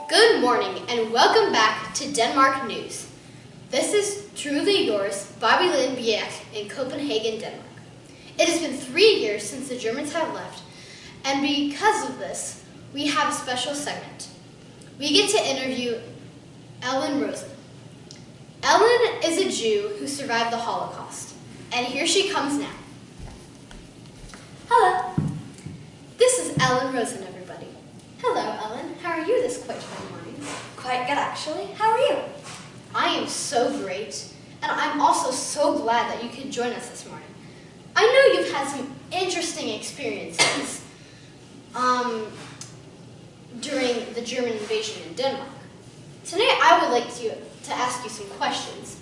Good morning and welcome back to Denmark News. This is truly yours, Bobby Lynn Bjerk in Copenhagen, Denmark. It has been 3 years since the Germans have left, and because of this, we have a special segment. We get to interview Ellen Rosen. Ellen is a Jew who survived the Holocaust, and here she comes now. Hello. This is Ellen Rosen, everybody. Hello, Ellen. How are you this quite fine morning? Quite good, actually. How are you? I am so great, and I'm also so glad that you could join us this morning. I know you've had some interesting experiences during the German invasion in Denmark. Tonight, I would like to ask you some questions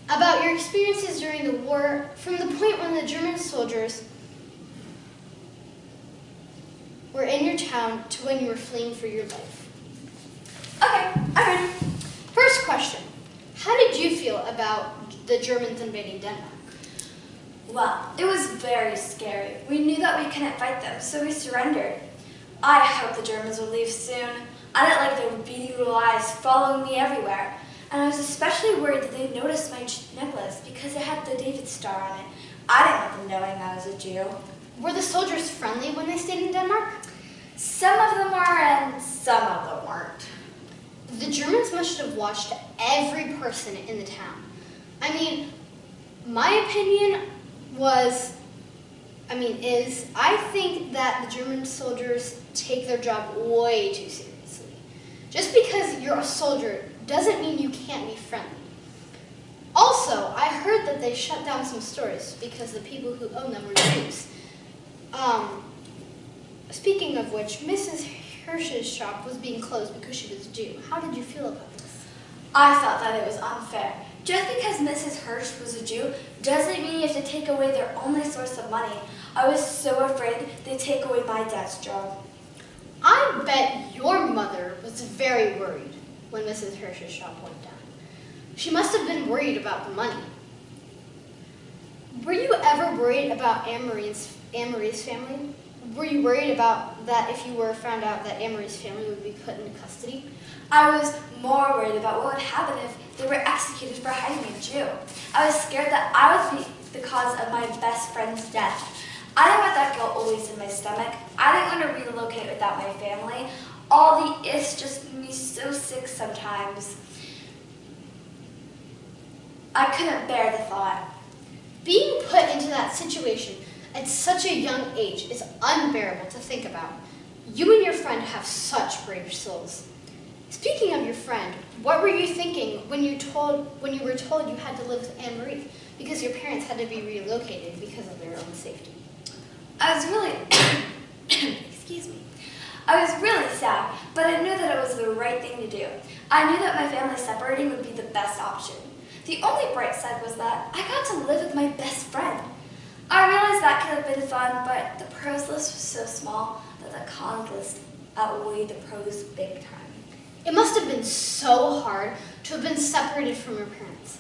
about your experiences during the war from the point when the German soldiers were in your town to when you were fleeing for your life. Okay, I'm ready. First question, how did you feel about the Germans invading Denmark? Well, it was very scary. We knew that we couldn't fight them, so we surrendered. I hope the Germans would leave soon. I didn't like their beady little eyes following me everywhere. And I was especially worried that they'd notice my necklace because it had the David Star on it. I didn't want them knowing I was a Jew. Were the soldiers friendly when they stayed in Denmark? Some of them were and some of them weren't. The Germans must have watched every person in the town. I mean, my opinion is I think that the German soldiers take their job way too seriously. Just because you're a soldier doesn't mean you can't be friendly. Also, I heard that they shut down some stores because the people who owned them were Jews. Speaking of which, Mrs. Hirsch's shop was being closed because she was a Jew. How did you feel about this? I felt that it was unfair. Just because Mrs. Hirsch was a Jew doesn't mean you have to take away their only source of money. I was so afraid they'd take away my dad's job. I bet your mother was very worried when Mrs. Hirsch's shop went down. She must have been worried about the money. Were you ever worried about Anne-Marie's family? Were you worried about that if you were found out that Anne-Marie's family would be put into custody? I was more worried about what would happen if they were executed for hiding a Jew. I was scared that I would be the cause of my best friend's death. I didn't want that guilt always in my stomach. I didn't want to relocate without my family. All the ifs just made me so sick sometimes. I couldn't bear the thought. Being put into that situation at such a young age is unbearable to think about. You and your friend have such brave souls. Speaking of your friend, what were you thinking when you were told you had to live with Anne-Marie because your parents had to be relocated because of their own safety? I was really, excuse me. I was really sad, but I knew that it was the right thing to do. I knew that my family separating would be the best option. The only bright side was that I got to live with my best friend. I realized that could have been fun, but the pros list was so small that the cons list outweighed the pros big time. It must have been so hard to have been separated from your parents.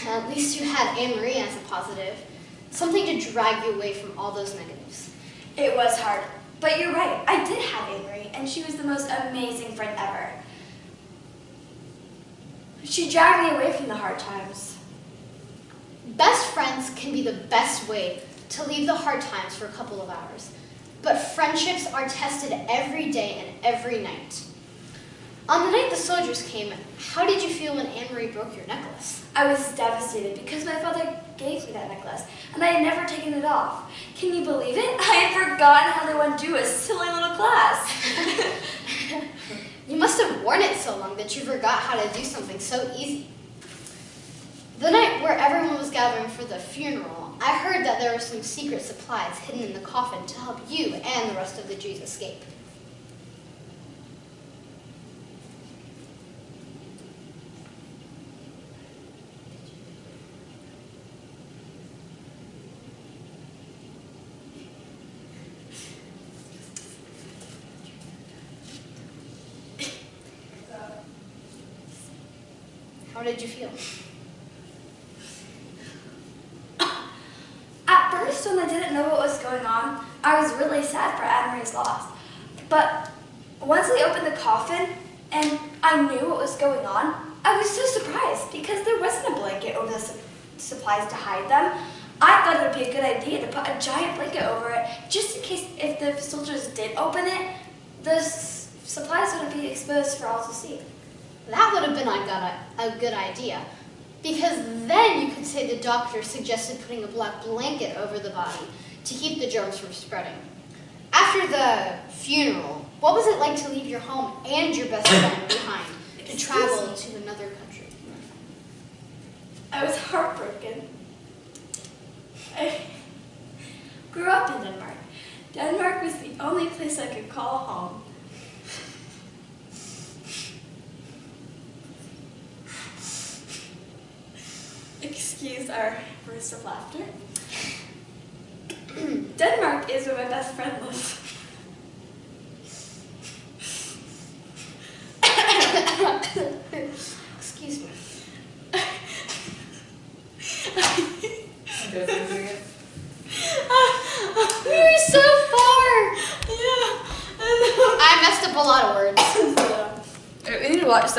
At least you had Anne-Marie as a positive, something to drag you away from all those negatives. It was hard, but you're right. I did have Anne-Marie, and she was the most amazing friend ever. She dragged me away from the hard times. Best friends can be the best way to leave the hard times for a couple of hours, but friendships are tested every day and every night. On the night the soldiers came, how did you feel when Anne-Marie broke your necklace? I was devastated because my father gave me that necklace, and I had never taken it off. Can you believe it? I had forgotten how they went to a silly little class. You must have worn it so long that you forgot how to do something so easy. The night where everyone was gathering for the funeral, I heard that there were some secret supplies hidden in the coffin to help you and the rest of the Jews escape. How did you feel? At first, when I didn't know what was going on, I was really sad for Anne-Marie's loss. But Once they opened the coffin and I knew what was going on, I was so surprised because there wasn't a blanket over the supplies to hide them. I thought it would be a good idea to put a giant blanket over it just in case if the soldiers did open it, the supplies wouldn't be exposed for all to see. That would have been a good idea, because then you could say the doctor suggested putting a black blanket over the body to keep the germs from spreading. After the funeral, what was it like to leave your home and your best friend behind to travel to another country? I was heartbroken. I grew up in Denmark. Denmark was the only place I could call home. Excuse our burst of laughter. Denmark is where my best friend lives. Excuse me. We were so far! Yeah, I messed up a lot of words. We need to watch that.